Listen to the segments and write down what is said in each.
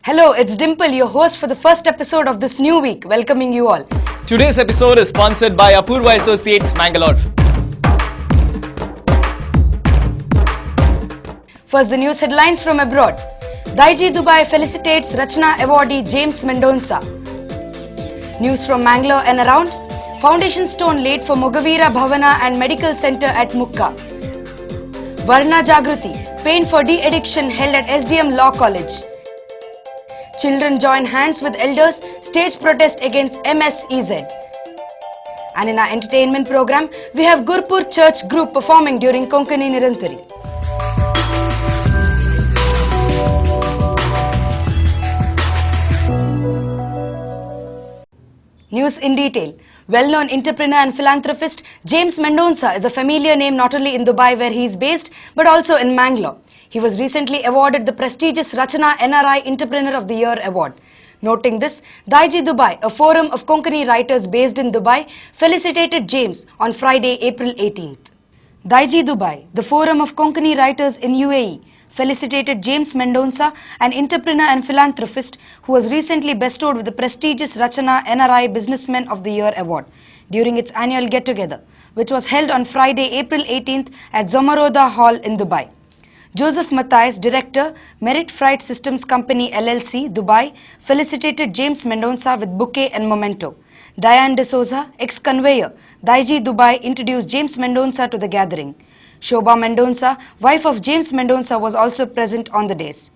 Hello, it's Dimple, your host for the first episode of this new week, welcoming you all. Today's episode is sponsored by Apurva Associates, Mangalore. First, the news headlines from abroad. Daiji Dubai felicitates Rachna awardee James Mendonca. News from Mangalore and around. Foundation stone laid for Mogavira Bhavana and Medical Center at Mukka. Varna Jagruti, pain for de-addiction held at SDM Law College. Children join hands with elders, stage protest against MSEZ. And in our entertainment program, we have Gurpur Church Group performing during Konkani Nirantari. News in detail. Well-known entrepreneur and philanthropist James Mendonca is a familiar name not only in Dubai where he is based, but also in Mangalore. He was recently awarded the prestigious Rachna NRI Entrepreneur of the Year award. Noting this, Daiji Dubai, a forum of Konkani writers based in Dubai, felicitated James on Friday, April 18th. Daiji Dubai, the forum of Konkani writers in UAE, felicitated James Mendonca, an entrepreneur and philanthropist who was recently bestowed with the prestigious Rachna NRI Businessman of the Year award during its annual get-together, which was held on Friday, April 18th at Zomaroda Hall in Dubai. Joseph Matthias, director, Merit Freight Systems Company LLC, Dubai, felicitated James Mendonca with bouquet and memento. Diane D'Souza, ex-conveyor, Daiji Dubai, introduced James Mendonca to the gathering. Shobha Mendonca, wife of James Mendonca, was also present on the days.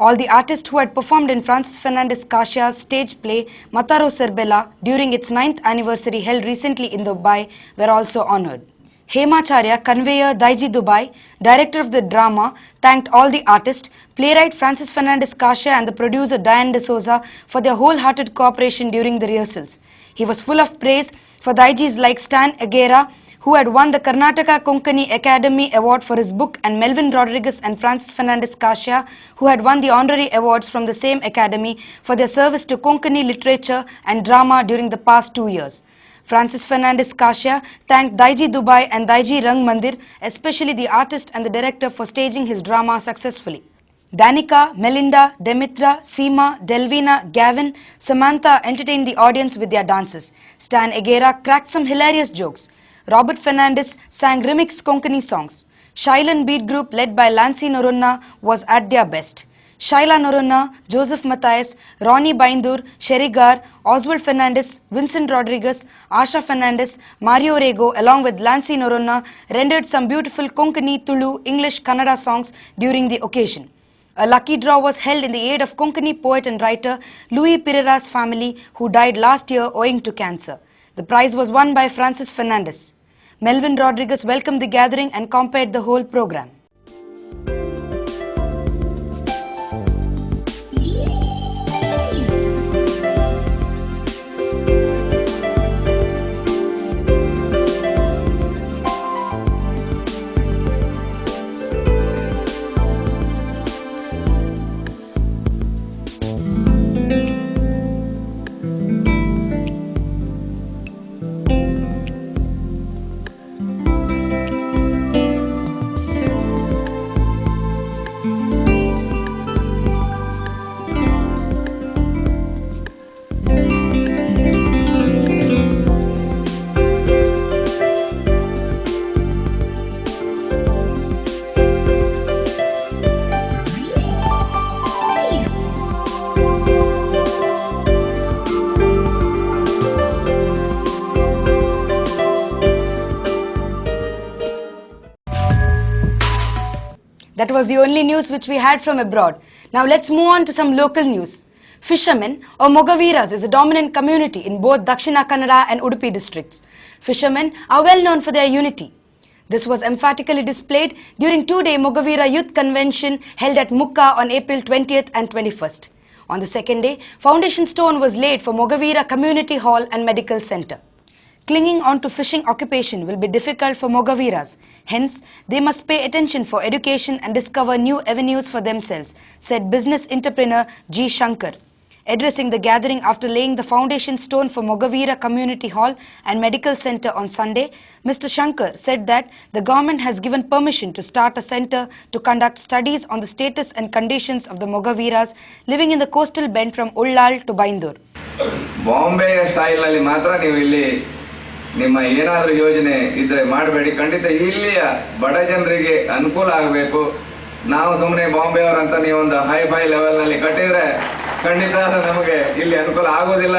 All the artists who had performed in Francis Fernandez Cascia's stage play Mataro Serbella during its 9th anniversary held recently in Dubai were also honoured. Hemacharya, conveyor, Daiji Dubai, director of the drama, thanked all the artists, playwright Francis Fernandez Cascia and the producer Diane D'Souza for their wholehearted cooperation during the rehearsals. He was full of praise for Daijis like Stan Agera, who had won the Karnataka Konkani Academy Award for his book, and Melvin Rodriguez and Francis Fernandez Cascia, who had won the honorary awards from the same academy for their service to Konkani literature and drama during the past 2 years. Francis Fernandez Cascia thanked Daiji Dubai and Daiji Rang Mandir, especially the artist and the director, for staging his drama successfully. Danica, Melinda, Demitra, Seema, Delvina, Gavin, Samantha entertained the audience with their dances. Stan Agera cracked some hilarious jokes. Robert Fernandez sang remix Konkani songs. Shailan Beat Group led by Lancy Norunna was at their best. Shaila Norunna, Joseph Matthias, Ronnie Baindur, Sherigar, Oswald Fernandez, Vincent Rodriguez, Asha Fernandez, Mario Rego along with Lancy Norunna rendered some beautiful Konkani, Tulu, English, Kannada songs during the occasion. A lucky draw was held in the aid of Konkani poet and writer Louis Pereira's family, who died last year owing to cancer. The prize was won by Francis Fernandez. Melvin Rodriguez welcomed the gathering and compared the whole program. That was the only news which we had from abroad. Now let's move on to some local news. Fishermen or Mogaviras is a dominant community in both Dakshina Kannada and Udupi districts. Fishermen are well known for their unity. This was emphatically displayed during two-day Mogavira Youth Convention held at Mukka on April 20th and 21st. On the second day, foundation stone was laid for Mogavira Community Hall and Medical Center. Clinging on to fishing occupation will be difficult for Mogaviras. Hence, they must pay attention for education and discover new avenues for themselves, said business entrepreneur G. Shankar. Addressing the gathering after laying the foundation stone for Mogavira Community Hall and Medical Center on Sunday, Mr. Shankar said that the government has given permission to start a center to conduct studies on the status and conditions of the Mogaviras living in the coastal belt from Ullal to Baindur. Bombay ಸ್ಟೈಲ್ನಲ್ಲಿ ಮಾತ್ರ ನೀವು ಇಲ್ಲಿ ನಿಮ್ಮ ಏನಾದರೂ ಯೋಜನೆ ಇದ್ರೆ ಮಾಡಬೇಡಿ. ಖಂಡಿತ ಇಲ್ಲಿಯ ಬಡ ಜನರಿಗೆ ಅನುಕೂಲ ಆಗಬೇಕು. ನಾವು ಸುಮ್ಮನೆ ಬಾಂಬೆ ಅವರಂತ ನೀವೊಂದು ಹೈ ಲೆವೆಲ್ನಲ್ಲಿ ಕಟ್ಟಿದ್ರೆ ಖಂಡಿತ ನಮಗೆ ಇಲ್ಲಿ ಅನುಕೂಲ ಆಗೋದಿಲ್ಲ.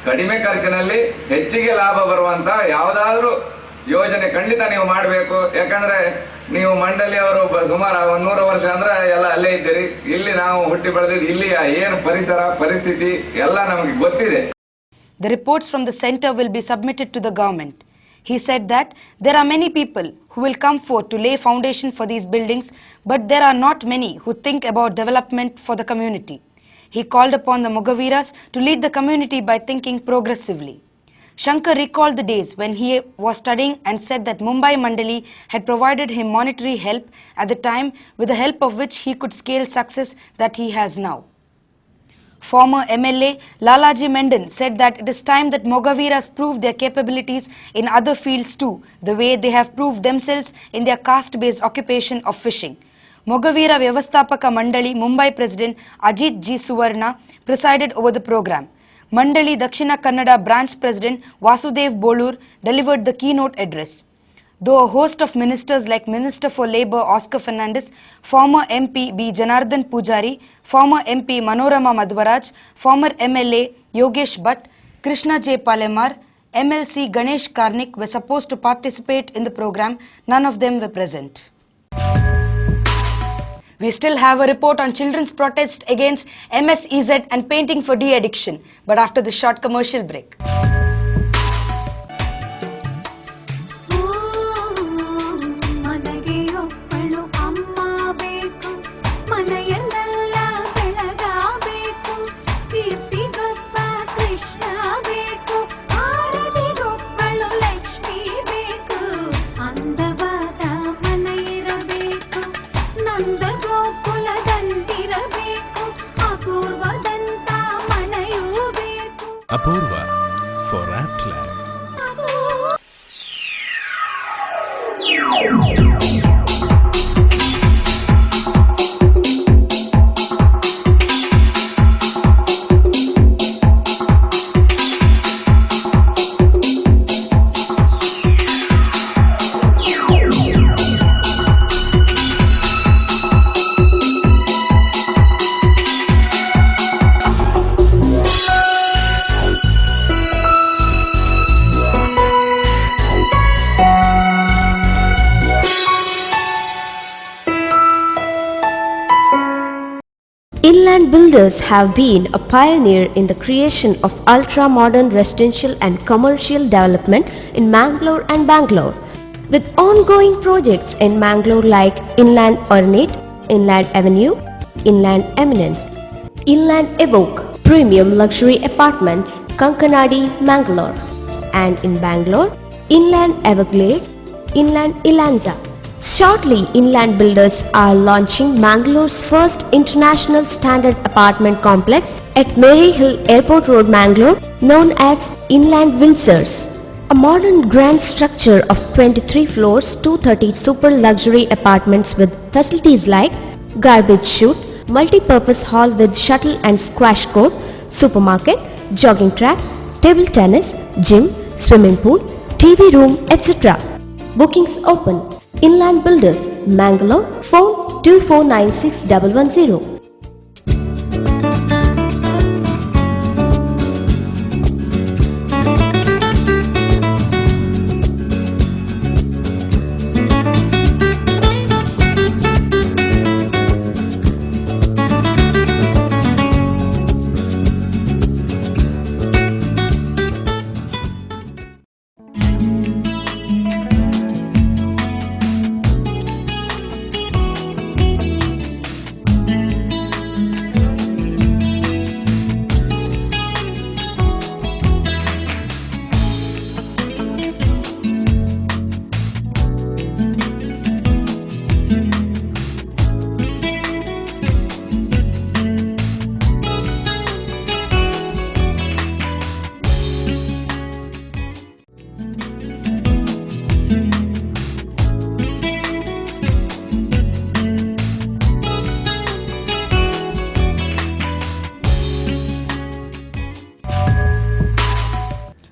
ಕಡಿಮೆ ಖರ್ಚಿನಲ್ಲಿ ಹೆಚ್ಚಿಗೆ ಲಾಭ ಬರುವಂತ ಯಾವುದಾದ್ರೂ ಯೋಜನೆ ಖಂಡಿತ ನೀವು ಮಾಡಬೇಕು. ಯಾಕಂದ್ರೆ ನೀವು ಮಂಡಳಿ ಅವರು ಸುಮಾರು 100 ವರ್ಷ ಅಂದ್ರೆ ಎಲ್ಲ ಅಲ್ಲೇ ಇದ್ದೀರಿ. ಇಲ್ಲಿ ನಾವು ಹುಟ್ಟಿ ಬೆಳೆದಿದ್ದು ಇಲ್ಲಿಯ ಏನು ಪರಿಸರ ಪರಿಸ್ಥಿತಿ ಎಲ್ಲ ನಮಗೆ ಗೊತ್ತಿದೆ. The reports from the center will be submitted to the government. He said that there are many people who will come forth to lay foundation for these buildings, but there are not many who think about development for the community. He called upon the Mogaviras to lead the community by thinking progressively. Shankar recalled the days when he was studying and said that Mumbai Mandali had provided him monetary help at the time, with the help of which he could scale success that he has now. Former MLA Lalaji Mendon said that it is time that Mogaviras prove their capabilities in other fields too, the way they have proved themselves in their caste-based occupation of fishing. Mogavira Vyavasthapaka Mandali Mumbai President Ajit G. Suvarna presided over the program. Mandali Dakshina Kannada Branch President Vasudev Bolur delivered the keynote address. Though a host of ministers like Minister for Labour Oscar Fernandez, former MP B. Janardhan Pujari, former MP Manorama Madhvaraj, former MLA Yogesh Bhatt, Krishna J. Palemar, MLC Ganesh Karnik were supposed to participate in the program, none of them were present. We still have a report on children's protest against MSEZ and painting for de-addiction, but after this short commercial break. Apurva for apt life. Inland Builders have been a pioneer in the creation of ultra-modern residential and commercial development in Mangalore and Bangalore. With ongoing projects in Mangalore like Inland Ornate, Inland Avenue, Inland Eminence, Inland Evoque, Premium Luxury Apartments, Kankanadi, Mangalore, and in Bangalore, Inland Everglades, Inland Ilanza. Shortly, Inland Builders are launching Mangalore's first international standard apartment complex at Mary Hill Airport Road, Mangalore, known as Inland Windsors. A modern grand structure of 23 floors, 230 super luxury apartments with facilities like garbage chute, multi-purpose hall with shuttle and squash court, supermarket, jogging track, table tennis, gym, swimming pool, TV room, etc. Bookings open. Inland Builders, Mangalore, phone 2496110.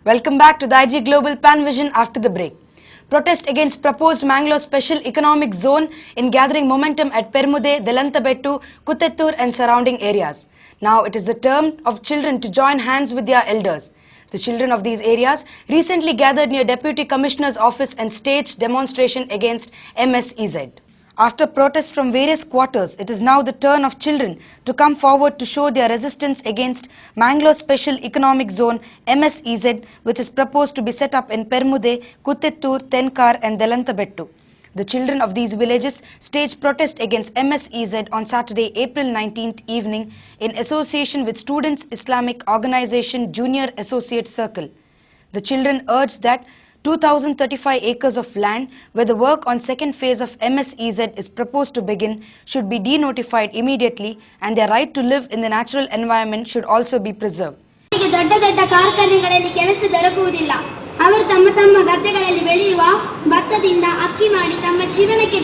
Welcome back to the IG Global Pan Vision after the break. Protest against proposed Mangalore Special Economic Zone in gathering momentum at Permude, Delantabettu, Kuttettur and surrounding areas. Now it is the turn of children to join hands with their elders. The children of these areas recently gathered near Deputy Commissioner's office and staged demonstration against MSEZ. After protests from various quarters, it is now the turn of children to come forward to show their resistance against Mangalore Special Economic Zone MSEZ, which is proposed to be set up in Permude, Kuttettur, Tenkar and Delantabettu. The children of these villages staged protest against MSEZ on Saturday, April 19th evening in association with Students Islamic Organization Junior Associate Circle. The children urged that 2,035 acres of land where the work on second phase of MSEZ is proposed to begin should be denotified immediately and their right to live in the natural environment should also be preserved. ದೊಡ್ಡ ಕಾರ್ಖಾನೆಗಳಲ್ಲಿ ಕೆಲಸ ದೊರಕುವುದಿಲ್ಲ. ಅವರು ತಮ್ಮ ಗದ್ದೆಗಳಲ್ಲಿ ಬೆಳೆಯುವ ಭತ್ತದಿಂದ ಅಕ್ಕಿ ಮಾಡಿ ತಮ್ಮ ಜೀವನಕ್ಕೆ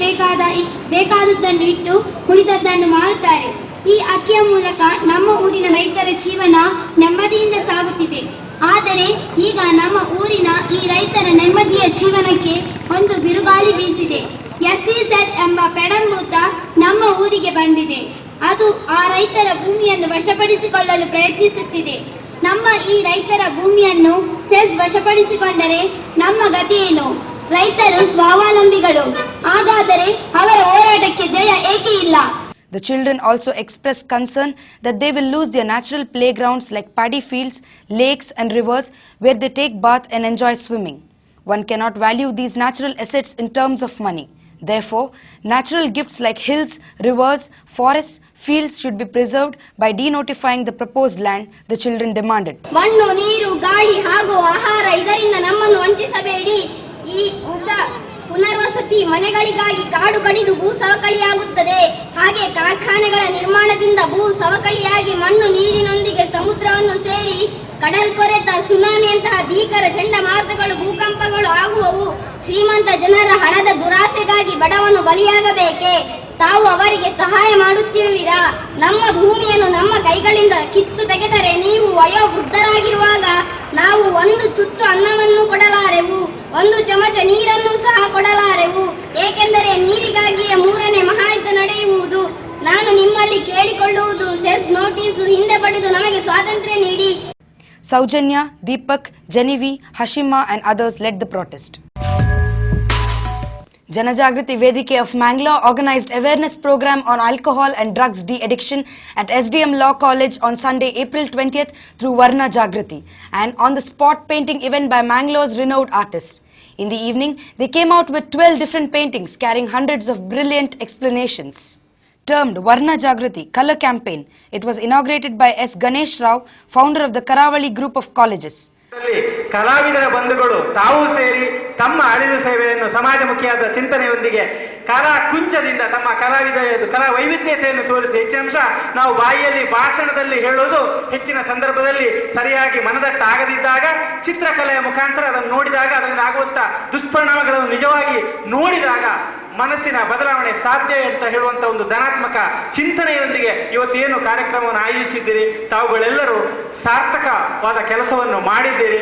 ಬೇಕಾದದ್ದನ್ನು ಇಟ್ಟು ಉಳಿದದ್ದನ್ನು ಮಾರುತ್ತಾರೆ. ಈ ಅಕ್ಕಿಯ ಮೂಲಕ ನಮ್ಮ ಊರಿನ ರೈತರ ಜೀವನ ನೆಮ್ಮದಿಯಿಂದ ಸಾಗುತ್ತಿದೆ. ಆದರೆ ಈಗ ನಮ್ಮ ಊರಿನ ಈ ರೈತರ ನೆಮ್ಮದಿಯ ಜೀವನಕ್ಕೆ ಒಂದು ಬಿರುಗಾಳಿ ಬೀಸಿದೆ. ಎಸ್ಇಝೆಡ್ ಎಂಬ ಪೆಡಂಭೂತ ನಮ್ಮ ಊರಿಗೆ ಬಂದಿದೆ. ಅದು ಆ ರೈತರ ಭೂಮಿಯನ್ನು ವಶಪಡಿಸಿಕೊಳ್ಳಲು ಪ್ರಯತ್ನಿಸುತ್ತಿದೆ. ನಮ್ಮ ಈ ರೈತರ ಭೂಮಿಯನ್ನು ಸೆಸ್ ವಶಪಡಿಸಿಕೊಂಡರೆ ನಮ್ಮ ಗತಿಯೇನು? ರೈತರು ಸ್ವಾವಲಂಬಿಗಳು. ಹಾಗಾದರೆ ಅವರ ಹೋರಾಟಕ್ಕೆ ಜಯ ಏಕೆ ಇಲ್ಲ? The children also expressed concern that they will lose their natural playgrounds like paddy fields, lakes and rivers where they take bath and enjoy swimming. One cannot value these natural assets in terms of money. Therefore, natural gifts like hills, rivers, forests, fields should be preserved by denotifying the proposed land, the children demanded. ಮಣ್ಣು, ನೀರು, ಗಾಳಿ ಹಾಗೂ ಆಹಾರ ಇದರಿಂದ ನಮ್ಮನ್ನು ವಂಚಿಸಬೇಡಿ. ಈ ಹೊಸ ಪುನರ್ವಸತಿ ಮನೆಗಳಿಗಾಗಿ ಕಾಡು ಕಡಿದು ಭೂ ಸವಕಳಿಯಾಗುತ್ತದೆ. ಹಾಗೆ ಕಾರ್ಖಾನೆಗಳ ನಿರ್ಮಾಣದಿಂದ ಭೂ ಸವಕಳಿಯಾಗಿ ಮಣ್ಣು ನೀರಿನೊಂದಿಗೆ ಸಮುದ್ರವನ್ನು ಸೇರಿ ಕಡಲ್ಕೊರೆತ, ಸುನಾಮಿಯಂತಹ ಭೀಕರ ಚಂಡಮಾರುತಗಳು, ಭೂಕಂಪಗಳು ಆಗುವವು. ಶ್ರೀಮಂತ ಜನರ ಹಣದ ದುರಾಸೆಗಾಗಿ ಬಡವನು ಬಲಿಯಾಗಬೇಕೆ? ತಾವು ಅವರಿಗೆ ಸಹಾಯ ಮಾಡುತ್ತಿರುವಿರಾ? ನಮ್ಮ ಭೂಮಿಯನ್ನು ನಮ್ಮ ಕೈಗಳಿಂದ ಕಿತ್ತು ತೆಗೆದರೆ ನೀವು ವಯೋವೃದ್ಧರಾಗಿರುವಾಗ ನಾವು ಒಂದು ತುತ್ತು ಅನ್ನವನ್ನು ಕೊಡಲಾರೆವು, ಒಂದು ಚಮಚ ನೀರನ್ನು ಸಹ ಕೊಡಲಾರೆವು. ಏಕೆಂದರೆ ನೀರಿಗಾಗಿಯೇ ಮೂರನೇ ಮಹಾಯುದ್ಧ ನಡೆಯುವುದು. ನಾನು ನಿಮ್ಮಲ್ಲಿ ಕೇಳಿಕೊಳ್ಳುವುದು, ಸೆಸ್ ನೋಟಿಸ್ ಹಿಂದೆ ಪಡೆದು ನಮಗೆ ಸ್ವಾತಂತ್ರ್ಯ ನೀಡಿ. Saujanya, Deepak, Genevieve, Hashima and others led the protest. Janajagriti Vedike of Mangalore organized awareness program on alcohol and drugs de-addiction at SDM Law College on Sunday, April 20th through Varna Jagriti and on the spot painting event by Mangalore's renowned artists. In the evening, they came out with 12 different paintings carrying hundreds of brilliant explanations. Termed Varna Jagriti Color Campaign, it was inaugurated by S. Ganesh Rao, founder of the Karavali Group of Colleges. ಕಲಾವಿದರ ಬಂಧುಗಳು ತಾವು ಸೇರಿ ತಮ್ಮ ಅಳಿಲು ಸೇವೆಯನ್ನು ಸಮಾಜಮುಖಿಯಾದ ಚಿಂತನೆಯೊಂದಿಗೆ ಕಲಾ ಕುಂಚದಿಂದ ತಮ್ಮ ಕಲಾ ವೈವಿಧ್ಯತೆಯನ್ನು ತೋರಿಸಿ ಹೆಚ್ಚಿನ ಅಂಶ ನಾವು ಬಾಯಿಯಲ್ಲಿ ಭಾಷಣದಲ್ಲಿ ಹೇಳೋದು ಹೆಚ್ಚಿನ ಸಂದರ್ಭದಲ್ಲಿ ಸರಿಯಾಗಿ ಮನದಟ್ಟಾಗದಿದ್ದಾಗ ಚಿತ್ರಕಲೆಯ ಮುಖಾಂತರ ಅದನ್ನು ನೋಡಿದಾಗ ಅದರಿಂದ ಆಗುವಂಥ ದುಷ್ಪರಿಣಾಮಗಳನ್ನು ನಿಜವಾಗಿ ನೋಡಿದಾಗ ಮನಸ್ಸಿನ ಬದಲಾವಣೆ ಸಾಧ್ಯ ಅಂತ ಹೇಳುವಂಥ ಒಂದು ಧನಾತ್ಮಕ ಚಿಂತನೆಯೊಂದಿಗೆ ಇವತ್ತೇನು ಕಾರ್ಯಕ್ರಮವನ್ನು ಆಯೋಜಿಸಿದ್ದೀರಿ, ತಾವುಗಳೆಲ್ಲರೂ ಸಾರ್ಥಕವಾದ ಕೆಲಸವನ್ನು ಮಾಡಿದ್ದೀರಿ.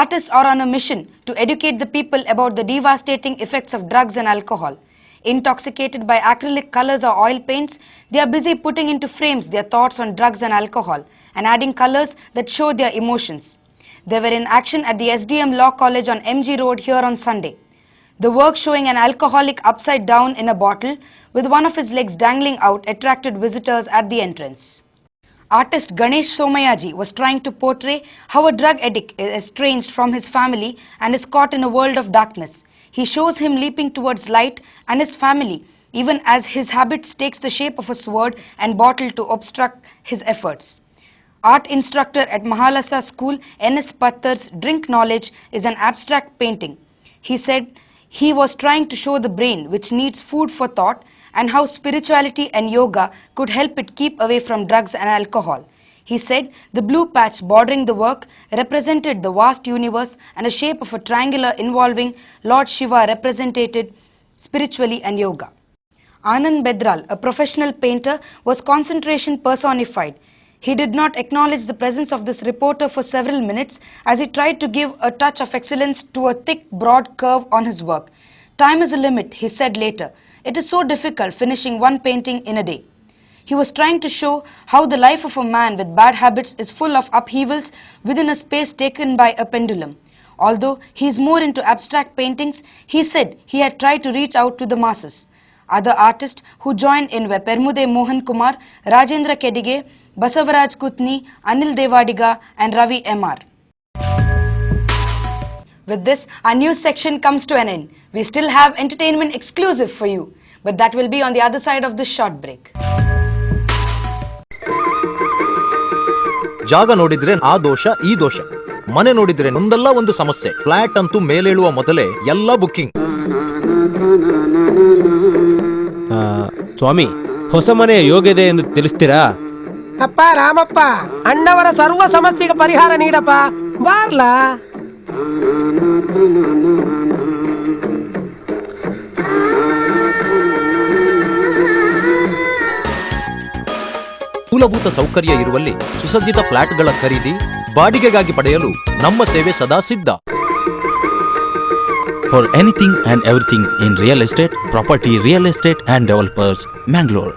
Artists are on a mission to educate the people about the devastating effects of drugs and alcohol. Intoxicated by acrylic colors or oil paints, they are busy putting into frames their thoughts on drugs and alcohol and adding colors that show their emotions. They were in action at the SDM Law College on MG Road here on Sunday. The work showing an alcoholic upside down in a bottle with one of his legs dangling out attracted visitors at the entrance. Artist Ganesh Somayaji was trying to portray how a drug addict is estranged from his family and is caught in a world of darkness. He shows him leaping towards light and his family, even as his habits takes the shape of a sword and bottle to obstruct his efforts. Art instructor at Mahalasa School, N.S. Pattar's Drink Knowledge is an abstract painting. He said he was trying to show the brain, which needs food for thought, and how spirituality and yoga could help it keep away from drugs and alcohol. He said the blue patch bordering the work represented the vast universe and a shape of a triangular involving Lord Shiva represented spiritually and yoga. Anand Bedral, a professional painter, was concentration personified. He did not acknowledge the presence of this reporter for several minutes as he tried to give a touch of excellence to a thick, broad curve on his work. Time is a limit, he said later. It is so difficult finishing one painting in a day. He was trying to show how the life of a man with bad habits is full of upheavals within a space taken by a pendulum. Although he is more into abstract paintings, he said he had tried to reach out to the masses. Other artists who joined in were Permude Mohan Kumar, Rajendra Kedige, Basavaraj Kutni, Anil Devadiga and Ravi MR. With this, our news section comes to an end. We still have entertainment exclusive for you, but that will be on the other side of this short break. ಜಾಗ ನೋಡಿದ್ರೆ ಆ ದೋಷ ಈ ದೋಷ, ಮನೆ ನೋಡಿದ್ರೆ ಒಂದಲ್ಲ ಒಂದು ಸಮಸ್ಯೆ. ಫ್ಲಾಟ್ ಅಂತೂ ಮೇಲೇಳುವ ಮೊದಲೇ ಎಲ್ಲ ಬುಕ್ಕಿಂಗ್. ಸ್ವಾಮಿ, ಹೊಸ ಮನೆಯ ಯೋಗ್ಯತೆ ಎಂದು ತಿಳಿಸ್ತೀರಾ? ಅಪ್ಪ ರಾಮಪ್ಪ, ಅಣ್ಣವರ ಸರ್ವ ಸಮಸ್ಯೆಗೆ ಪರಿಹಾರ ನೀಡಪ್ಪ, ಬಾರ್ಲಾ. ಮೂಲಭೂತ ಸೌಕರ್ಯ ಇರುವಲ್ಲಿ ಸುಸಜ್ಜಿತ ಫ್ಲಾಟ್ಗಳ ಖರೀದಿ, ಬಾಡಿಗೆಗಾಗಿ ಪಡೆಯಲು ನಮ್ಮ ಸೇವೆ ಸದಾ ಸಿದ್ಧ. For anything and everything in real estate, property, real estate and developers, Mangalore.